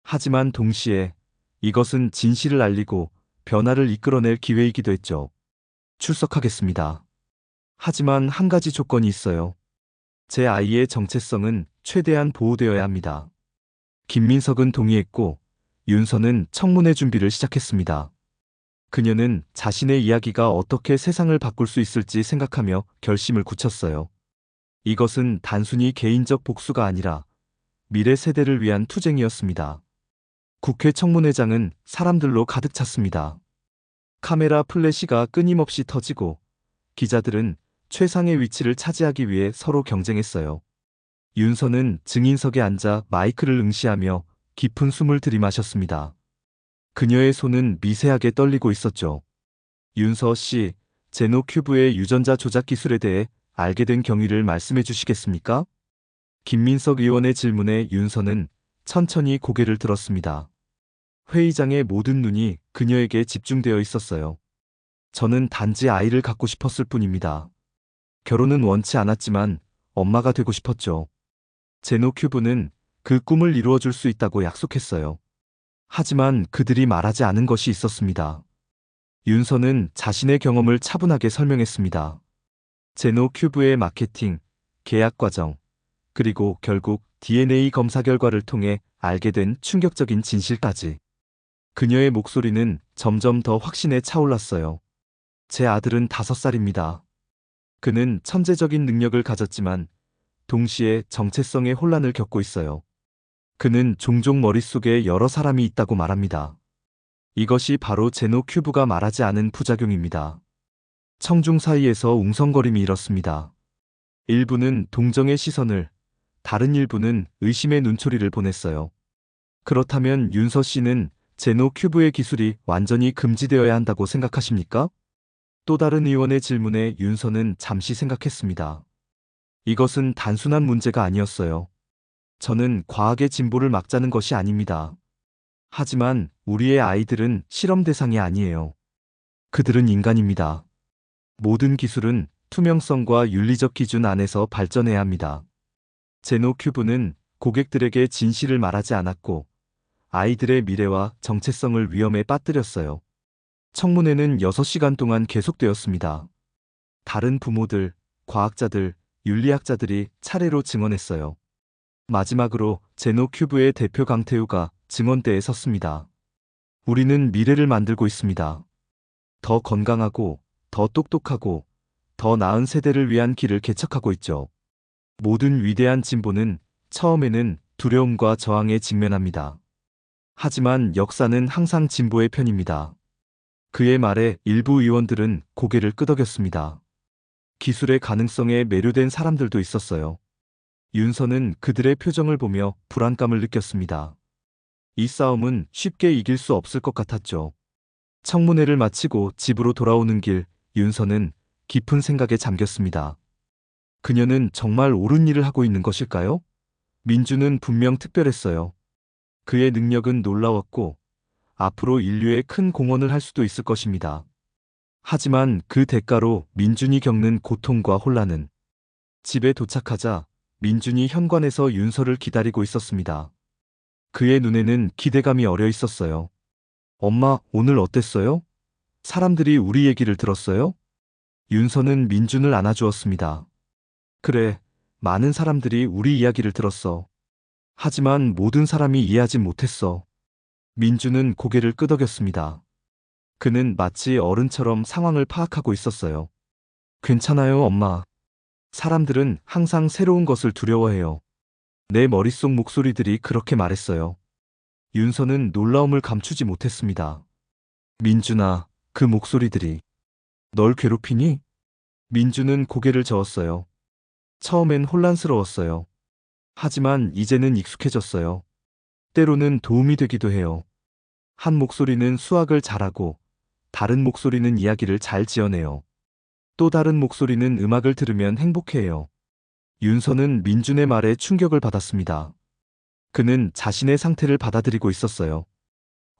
하지만 동시에 이것은 진실을 알리고 변화를 이끌어낼 기회이기도 했죠. 출석하겠습니다. 하지만 한 가지 조건이 있어요. 제 아이의 정체성은 최대한 보호되어야 합니다. 김민석은 동의했고 윤서는 청문회 준비를 시작했습니다. 그녀는 자신의 이야기가 어떻게 세상을 바꿀 수 있을지 생각하며 결심을 굳혔어요. 이것은 단순히 개인적 복수가 아니라 미래 세대를 위한 투쟁이었습니다. 국회 청문회장은 사람들로 가득 찼습니다. 카메라 플래시가 끊임없이 터지고 기자들은 최상의 위치를 차지하기 위해 서로 경쟁했어요. 윤서는 증인석에 앉아 마이크를 응시하며 깊은 숨을 들이마셨습니다. 그녀의 손은 미세하게 떨리고 있었죠. 윤서 씨, 제노큐브의 유전자 조작 기술에 대해 알게 된 경위를 말씀해 주시겠습니까? 김민석 의원의 질문에 윤서는 천천히 고개를 들었습니다. 회의장의 모든 눈이 그녀에게 집중되어 있었어요. 저는 단지 아이를 갖고 싶었을 뿐입니다. 결혼은 원치 않았지만 엄마가 되고 싶었죠. 제노큐브는 그 꿈을 이루어줄 수 있다고 약속했어요. 하지만 그들이 말하지 않은 것이 있었습니다. 윤서는 자신의 경험을 차분하게 설명했습니다. 제노큐브의 마케팅, 계약 과정, 그리고 결국 DNA 검사 결과를 통해 알게 된 충격적인 진실까지. 그녀의 목소리는 점점 더 확신에 차올랐어요. 제 아들은 5살입니다. 그는 천재적인 능력을 가졌지만 동시에 정체성의 혼란을 겪고 있어요. 그는 종종 머릿속에 여러 사람이 있다고 말합니다. 이것이 바로 제노큐브가 말하지 않은 부작용입니다. 청중 사이에서 웅성거림이 일었습니다. 일부는 동정의 시선을, 다른 일부는 의심의 눈초리를 보냈어요. 그렇다면 윤서 씨는 제노큐브의 기술이 완전히 금지되어야 한다고 생각하십니까? 또 다른 의원의 질문에 윤서는 잠시 생각했습니다. 이것은 단순한 문제가 아니었어요. 저는 과학의 진보를 막자는 것이 아닙니다. 하지만 우리의 아이들은 실험 대상이 아니에요. 그들은 인간입니다. 모든 기술은 투명성과 윤리적 기준 안에서 발전해야 합니다. 제노큐브는 고객들에게 진실을 말하지 않았고 아이들의 미래와 정체성을 위험에 빠뜨렸어요. 청문회는 6시간 동안 계속되었습니다. 다른 부모들, 과학자들, 윤리학자들이 차례로 증언했어요. 마지막으로 제노큐브의 대표 강태우가 증언대에 섰습니다. 우리는 미래를 만들고 있습니다. 더 건강하고, 더 똑똑하고, 더 나은 세대를 위한 길을 개척하고 있죠. 모든 위대한 진보는 처음에는 두려움과 저항에 직면합니다. 하지만 역사는 항상 진보의 편입니다. 그의 말에 일부 의원들은 고개를 끄덕였습니다. 기술의 가능성에 매료된 사람들도 있었어요. 윤서는 그들의 표정을 보며 불안감을 느꼈습니다. 이 싸움은 쉽게 이길 수 없을 것 같았죠. 청문회를 마치고 집으로 돌아오는 길, 윤서는 깊은 생각에 잠겼습니다. 그녀는 정말 옳은 일을 하고 있는 것일까요? 민주는 분명 특별했어요. 그의 능력은 놀라웠고, 앞으로 인류에 큰 공헌을 할 수도 있을 것입니다. 하지만 그 대가로 민준이 겪는 고통과 혼란은. 집에 도착하자 민준이 현관에서 윤서를 기다리고 있었습니다. 그의 눈에는 기대감이 어려 있었어요. 엄마, 오늘 어땠어요? 사람들이 우리 얘기를 들었어요? 윤서는 민준을 안아주었습니다. 그래, 많은 사람들이 우리 이야기를 들었어. 하지만 모든 사람이 이해하지 못했어. 민준은 고개를 끄덕였습니다. 그는 마치 어른처럼 상황을 파악하고 있었어요. 괜찮아요, 엄마. 사람들은 항상 새로운 것을 두려워해요. 내 머릿속 목소리들이 그렇게 말했어요. 윤서는 놀라움을 감추지 못했습니다. 민준아, 그 목소리들이 널 괴롭히니? 민준은 고개를 저었어요. 처음엔 혼란스러웠어요. 하지만 이제는 익숙해졌어요. 때로는 도움이 되기도 해요. 한 목소리는 수학을 잘하고, 다른 목소리는 이야기를 잘 지어내요. 또 다른 목소리는 음악을 들으면 행복해해요. 윤서는 민준의 말에 충격을 받았습니다. 그는 자신의 상태를 받아들이고 있었어요.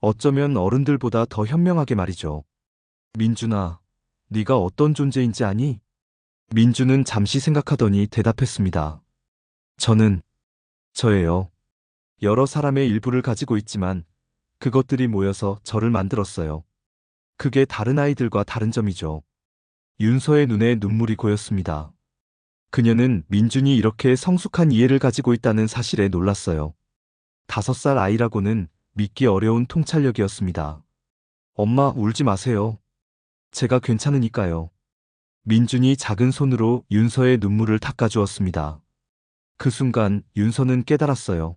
어쩌면 어른들보다 더 현명하게 말이죠. 민준아, 네가 어떤 존재인지 아니? 민준은 잠시 생각하더니 대답했습니다. 저는 저예요. 여러 사람의 일부를 가지고 있지만 그것들이 모여서 저를 만들었어요. 그게 다른 아이들과 다른 점이죠. 윤서의 눈에 눈물이 고였습니다. 그녀는 민준이 이렇게 성숙한 이해를 가지고 있다는 사실에 놀랐어요. 5살 아이라고는 믿기 어려운 통찰력이었습니다. 엄마, 울지 마세요. 제가 괜찮으니까요. 민준이 작은 손으로 윤서의 눈물을 닦아주었습니다. 그 순간 윤서는 깨달았어요.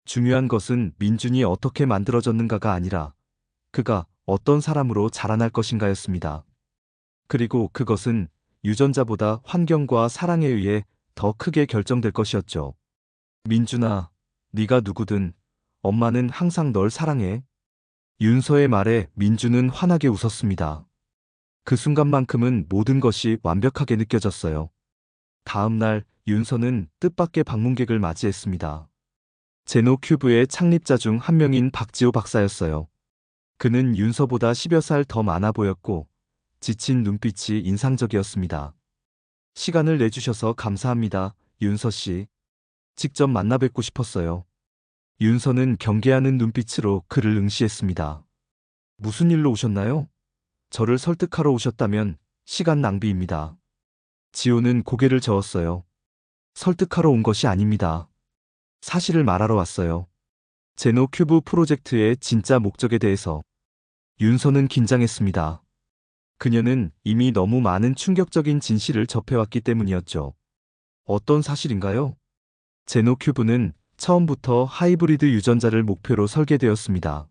중요한 것은 민준이 어떻게 만들어졌는가가 아니라 그가 어떤 사람으로 자라날 것인가였습니다. 그리고 그것은 유전자보다 환경과 사랑에 의해 더 크게 결정될 것이었죠. 민준아, 네가 누구든 엄마는 항상 널 사랑해. 윤서의 말에 민준은 환하게 웃었습니다. 그 순간만큼은 모든 것이 완벽하게 느껴졌어요. 다음 날 윤서는 뜻밖의 방문객을 맞이했습니다. 제노큐브의 창립자 중 한 명인 박지호 박사였어요. 그는 윤서보다 10여 살 더 많아 보였고 지친 눈빛이 인상적이었습니다. 시간을 내주셔서 감사합니다, 윤서 씨. 직접 만나 뵙고 싶었어요. 윤서는 경계하는 눈빛으로 그를 응시했습니다. 무슨 일로 오셨나요? 저를 설득하러 오셨다면 시간 낭비입니다. 지호는 고개를 저었어요. 설득하러 온 것이 아닙니다. 사실을 말하러 왔어요. 제노큐브 프로젝트의 진짜 목적에 대해서. 윤서는 긴장했습니다. 그녀는 이미 너무 많은 충격적인 진실을 접해왔기 때문이었죠. 어떤 사실인가요? 제노큐브는 처음부터 하이브리드 유전자를 목표로 설계되었습니다.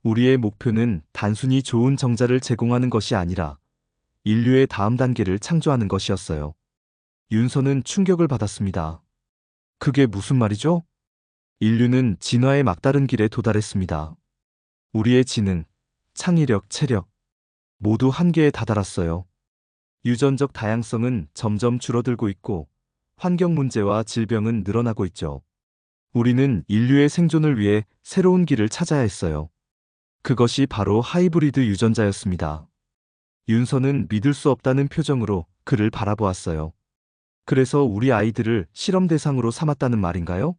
우리의 목표는 단순히 좋은 정자를 제공하는 것이 아니라 인류의 다음 단계를 창조하는 것이었어요. 윤서는 충격을 받았습니다. 그게 무슨 말이죠? 인류는 진화의 막다른 길에 도달했습니다. 우리의 지능, 창의력, 체력 모두 한계에 다다랐어요. 유전적 다양성은 점점 줄어들고 있고 환경 문제와 질병은 늘어나고 있죠. 우리는 인류의 생존을 위해 새로운 길을 찾아야 했어요. 그것이 바로 하이브리드 유전자였습니다. 윤서는 믿을 수 없다는 표정으로 그를 바라보았어요. 그래서 우리 아이들을 실험 대상으로 삼았다는 말인가요?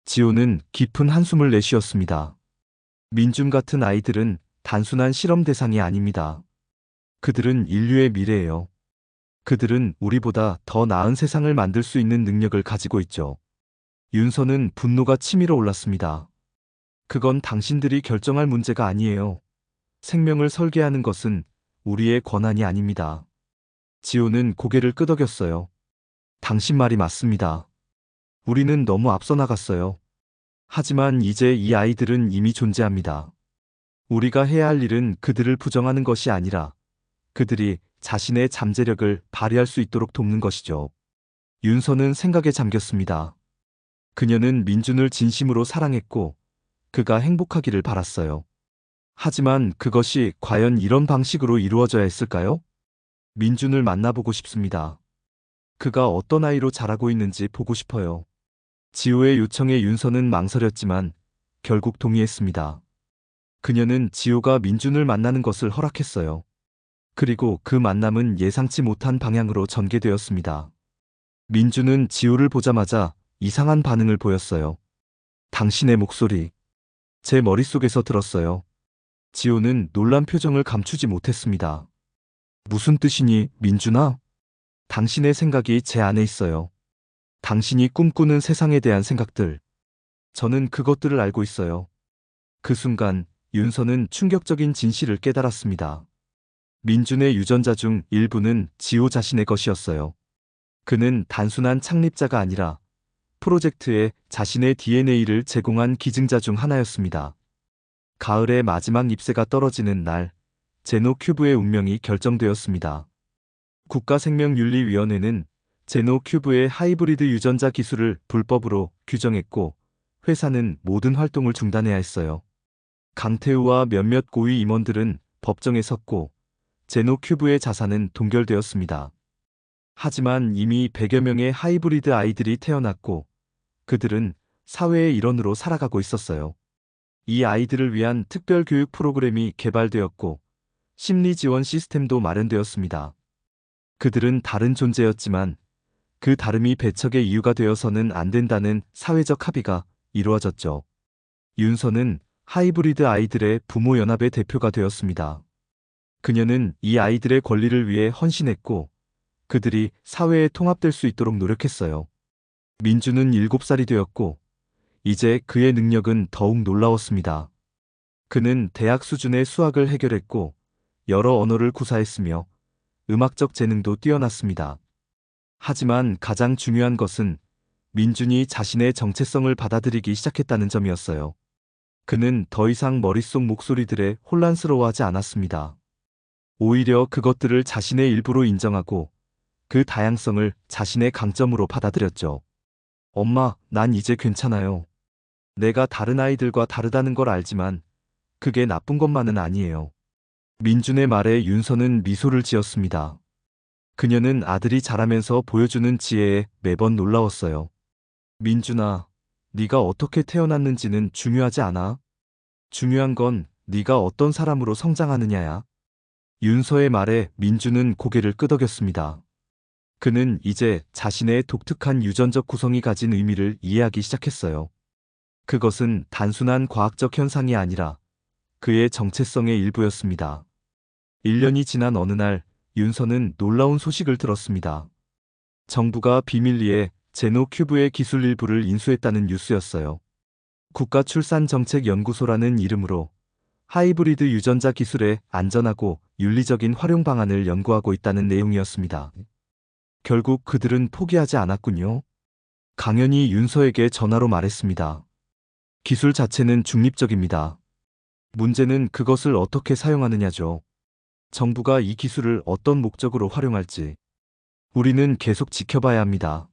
지호는 깊은 한숨을 내쉬었습니다. 민준 같은 아이들은 단순한 실험 대상이 아닙니다. 그들은 인류의 미래예요. 그들은 우리보다 더 나은 세상을 만들 수 있는 능력을 가지고 있죠. 윤서는 분노가 치밀어 올랐습니다. 그건 당신들이 결정할 문제가 아니에요. 생명을 설계하는 것은 우리의 권한이 아닙니다. 지호는 고개를 끄덕였어요. 당신 말이 맞습니다. 우리는 너무 앞서 나갔어요. 하지만 이제 이 아이들은 이미 존재합니다. 우리가 해야 할 일은 그들을 부정하는 것이 아니라 그들이 자신의 잠재력을 발휘할 수 있도록 돕는 것이죠. 윤서는 생각에 잠겼습니다. 그녀는 민준을 진심으로 사랑했고 그가 행복하기를 바랐어요. 하지만 그것이 과연 이런 방식으로 이루어져야 했을까요? 민준을 만나보고 싶습니다. 그가 어떤 아이로 자라고 있는지 보고 싶어요. 지호의 요청에 윤서는 망설였지만 결국 동의했습니다. 그녀는 지호가 민준을 만나는 것을 허락했어요. 그리고 그 만남은 예상치 못한 방향으로 전개되었습니다. 민준은 지호를 보자마자 이상한 반응을 보였어요. 당신의 목소리. 제 머릿속에서 들었어요. 지호는 놀란 표정을 감추지 못했습니다. 무슨 뜻이니, 민준아? 당신의 생각이 제 안에 있어요. 당신이 꿈꾸는 세상에 대한 생각들. 저는 그것들을 알고 있어요. 그 순간 윤서는 충격적인 진실을 깨달았습니다. 민준의 유전자 중 일부는 지호 자신의 것이었어요. 그는 단순한 창립자가 아니라 프로젝트에 자신의 DNA를 제공한 기증자 중 하나였습니다. 가을의 마지막 잎새가 떨어지는 날, 제노큐브의 운명이 결정되었습니다. 국가생명윤리위원회는 제노큐브의 하이브리드 유전자 기술을 불법으로 규정했고 회사는 모든 활동을 중단해야 했어요. 강태우와 몇몇 고위 임원들은 법정에 섰고 제노큐브의 자산은 동결되었습니다. 하지만 이미 100여 명의 하이브리드 아이들이 태어났고 그들은 사회의 일원으로 살아가고 있었어요. 이 아이들을 위한 특별 교육 프로그램이 개발되었고 심리 지원 시스템도 마련되었습니다. 그들은 다른 존재였지만 그 다름이 배척의 이유가 되어서는 안 된다는 사회적 합의가 이루어졌죠. 윤서는 하이브리드 아이들의 부모 연합의 대표가 되었습니다. 그녀는 이 아이들의 권리를 위해 헌신했고 그들이 사회에 통합될 수 있도록 노력했어요. 민주는 7살이 되었고 이제 그의 능력은 더욱 놀라웠습니다. 그는 대학 수준의 수학을 해결했고 여러 언어를 구사했으며 음악적 재능도 뛰어났습니다. 하지만 가장 중요한 것은 민준이 자신의 정체성을 받아들이기 시작했다는 점이었어요. 그는 더 이상 머릿속 목소리들에 혼란스러워하지 않았습니다. 오히려 그것들을 자신의 일부로 인정하고 그 다양성을 자신의 강점으로 받아들였죠. 엄마, 난 이제 괜찮아요. 내가 다른 아이들과 다르다는 걸 알지만 그게 나쁜 것만은 아니에요. 민준의 말에 윤서는 미소를 지었습니다. 그녀는 아들이 자라면서 보여주는 지혜에 매번 놀라웠어요. 민준아, 네가 어떻게 태어났는지는 중요하지 않아. 중요한 건 네가 어떤 사람으로 성장하느냐야. 윤서의 말에 민준은 고개를 끄덕였습니다. 그는 이제 자신의 독특한 유전적 구성이 가진 의미를 이해하기 시작했어요. 그것은 단순한 과학적 현상이 아니라 그의 정체성의 일부였습니다. 1년이 지난 어느 날 윤서는 놀라운 소식을 들었습니다. 정부가 비밀리에 제노큐브의 기술 일부를 인수했다는 뉴스였어요. 국가출산정책연구소라는 이름으로 하이브리드 유전자 기술의 안전하고 윤리적인 활용 방안을 연구하고 있다는 내용이었습니다. 결국 그들은 포기하지 않았군요. 강연이 윤서에게 전화로 말했습니다. 기술 자체는 중립적입니다. 문제는 그것을 어떻게 사용하느냐죠. 정부가 이 기술을 어떤 목적으로 활용할지 우리는 계속 지켜봐야 합니다.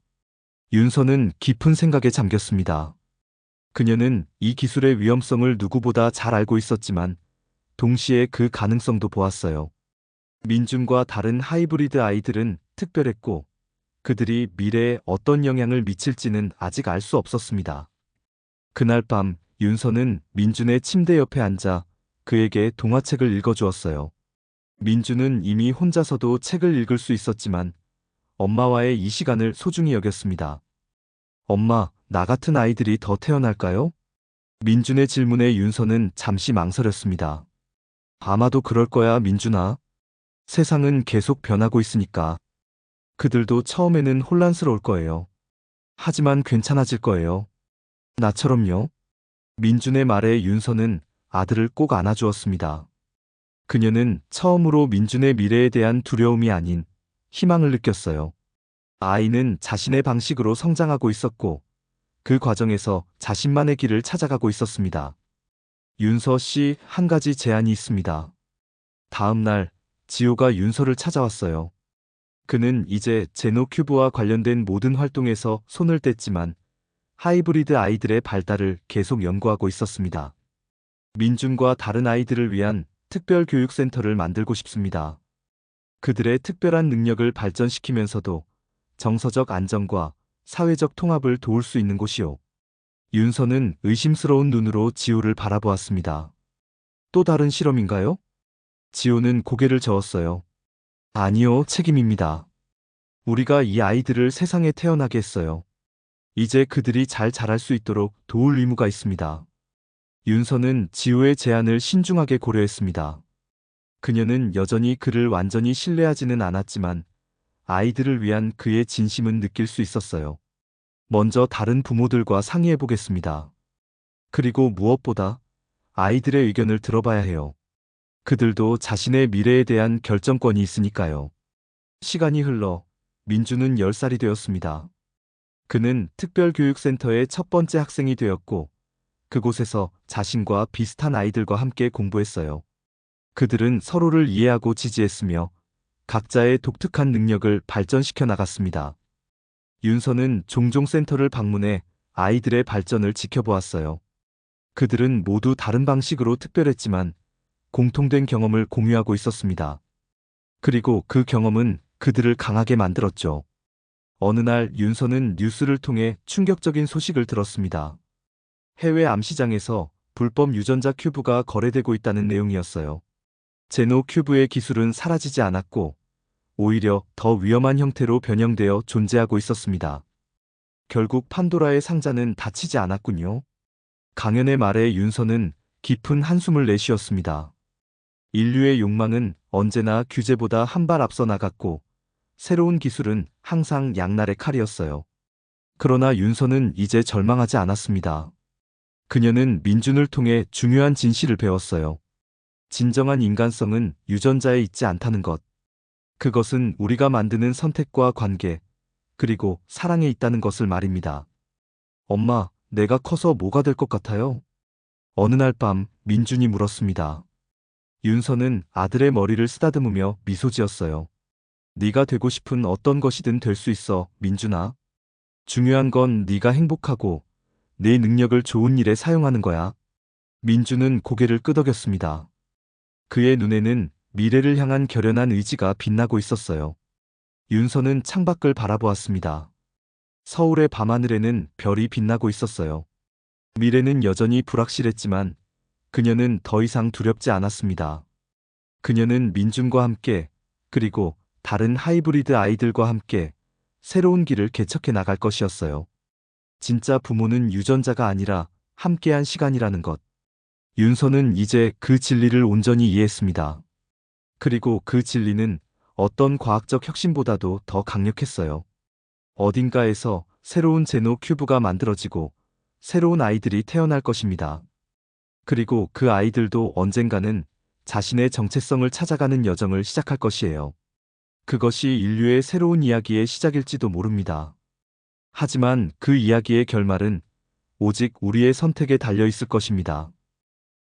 윤서는 깊은 생각에 잠겼습니다. 그녀는 이 기술의 위험성을 누구보다 잘 알고 있었지만 동시에 그 가능성도 보았어요. 민준과 다른 하이브리드 아이들은 특별했고 그들이 미래에 어떤 영향을 미칠지는 아직 알 수 없었습니다. 그날 밤 윤서는 민준의 침대 옆에 앉아 그에게 동화책을 읽어주었어요. 민준은 이미 혼자서도 책을 읽을 수 있었지만 엄마와의 이 시간을 소중히 여겼습니다. 엄마, 나 같은 아이들이 더 태어날까요? 민준의 질문에 윤서는 잠시 망설였습니다. 아마도 그럴 거야, 민준아. 세상은 계속 변하고 있으니까. 그들도 처음에는 혼란스러울 거예요. 하지만 괜찮아질 거예요. 나처럼요. 민준의 말에 윤서는 아들을 꼭 안아주었습니다. 그녀는 처음으로 민준의 미래에 대한 두려움이 아닌 희망을 느꼈어요. 아이는 자신의 방식으로 성장하고 있었고, 그 과정에서 자신만의 길을 찾아가고 있었습니다. 윤서 씨, 한 가지 제안이 있습니다. 다음 날, 지호가 윤서를 찾아왔어요. 그는 이제 제노큐브와 관련된 모든 활동에서 손을 뗐지만 하이브리드 아이들의 발달을 계속 연구하고 있었습니다. 민준과 다른 아이들을 위한 특별 교육센터를 만들고 싶습니다. 그들의 특별한 능력을 발전시키면서도 정서적 안정과 사회적 통합을 도울 수 있는 곳이요. 윤서는 의심스러운 눈으로 지호를 바라보았습니다. 또 다른 실험인가요? 지호는 고개를 저었어요. 아니요, 책임입니다. 우리가 이 아이들을 세상에 태어나게 했어요. 이제 그들이 잘 자랄 수 있도록 도울 의무가 있습니다. 윤서는 지호의 제안을 신중하게 고려했습니다. 그녀는 여전히 그를 완전히 신뢰하지는 않았지만 아이들을 위한 그의 진심은 느낄 수 있었어요. 먼저 다른 부모들과 상의해 보겠습니다. 그리고 무엇보다 아이들의 의견을 들어봐야 해요. 그들도 자신의 미래에 대한 결정권이 있으니까요. 시간이 흘러 민주는 10살이 되었습니다. 그는 특별교육센터의 첫 번째 학생이 되었고, 그곳에서 자신과 비슷한 아이들과 함께 공부했어요. 그들은 서로를 이해하고 지지했으며 각자의 독특한 능력을 발전시켜 나갔습니다. 윤서는 종종 센터를 방문해 아이들의 발전을 지켜보았어요. 그들은 모두 다른 방식으로 특별했지만 공통된 경험을 공유하고 있었습니다. 그리고 그 경험은 그들을 강하게 만들었죠. 어느 날 윤서는 뉴스를 통해 충격적인 소식을 들었습니다. 해외 암시장에서 불법 유전자 큐브가 거래되고 있다는 내용이었어요. 제노 큐브의 기술은 사라지지 않았고 오히려 더 위험한 형태로 변형되어 존재하고 있었습니다. 결국 판도라의 상자는 닫히지 않았군요. 강연의 말에 윤서는 깊은 한숨을 내쉬었습니다. 인류의 욕망은 언제나 규제보다 한 발 앞서 나갔고 새로운 기술은 항상 양날의 칼이었어요. 그러나 윤서는 이제 절망하지 않았습니다. 그녀는 민준을 통해 중요한 진실을 배웠어요. 진정한 인간성은 유전자에 있지 않다는 것. 그것은 우리가 만드는 선택과 관계, 그리고 사랑에 있다는 것을 말입니다. 엄마, 내가 커서 뭐가 될 것 같아요? 어느 날 밤 민준이 물었습니다. 윤서는 아들의 머리를 쓰다듬으며 미소 지었어요. 네가 되고 싶은 어떤 것이든 될 수 있어, 민준아. 중요한 건 네가 행복하고 내 능력을 좋은 일에 사용하는 거야. 민준은 고개를 끄덕였습니다. 그의 눈에는 미래를 향한 결연한 의지가 빛나고 있었어요. 윤서는 창밖을 바라보았습니다. 서울의 밤하늘에는 별이 빛나고 있었어요. 미래는 여전히 불확실했지만 그녀는 더 이상 두렵지 않았습니다. 그녀는 민준과 함께, 그리고 다른 하이브리드 아이들과 함께 새로운 길을 개척해 나갈 것이었어요. 진짜 부모는 유전자가 아니라 함께한 시간이라는 것. 윤서는 이제 그 진리를 온전히 이해했습니다. 그리고 그 진리는 어떤 과학적 혁신보다도 더 강력했어요. 어딘가에서 새로운 제노 큐브가 만들어지고 새로운 아이들이 태어날 것입니다. 그리고 그 아이들도 언젠가는 자신의 정체성을 찾아가는 여정을 시작할 것이에요. 그것이 인류의 새로운 이야기의 시작일지도 모릅니다. 하지만 그 이야기의 결말은 오직 우리의 선택에 달려 있을 것입니다.